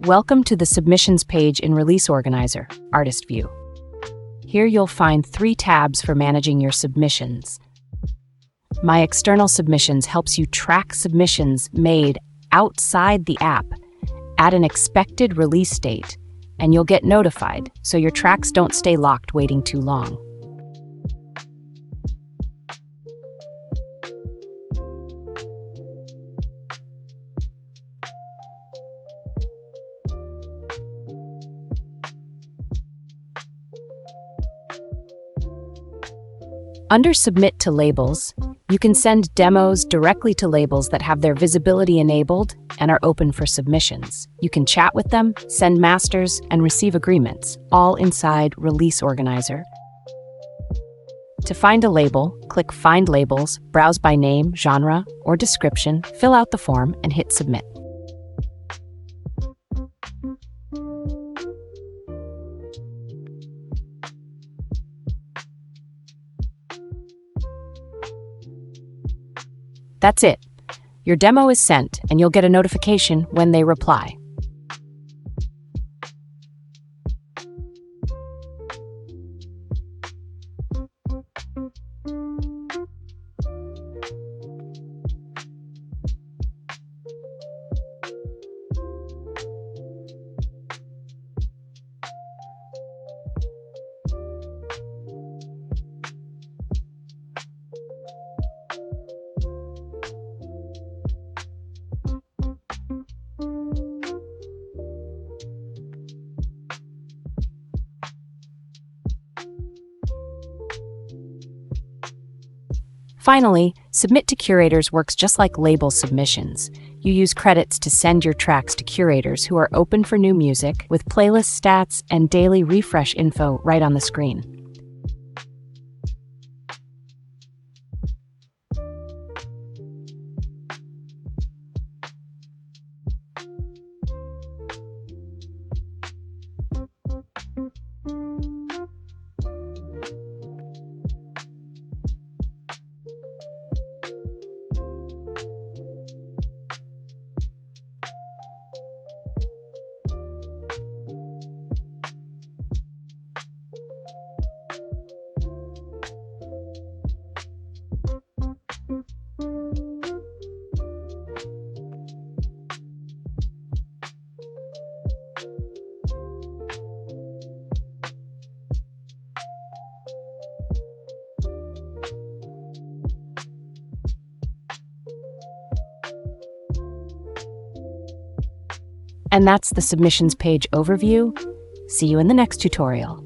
Welcome to the Submissions page in Release Organizer, Artist View. Here you'll find 3 tabs for managing your submissions. My External Submissions helps you track submissions made outside the app at an expected release date, and you'll get notified so your tracks don't stay locked waiting too long. Under Submit to Labels, you can send demos directly to labels that have their visibility enabled and are open for submissions. You can chat with them, send masters, and receive agreements, all inside Release Organizer. To find a label, click Find Labels, browse by name, genre, or description, fill out the form, and hit Submit. That's it. Your demo is sent, and you'll get a notification when they reply. Finally, Submit to Curators works just like label submissions. You use credits to send your tracks to curators who are open for new music, with playlist stats and daily refresh info right on the screen. And that's the Submissions page overview. See you in the next tutorial.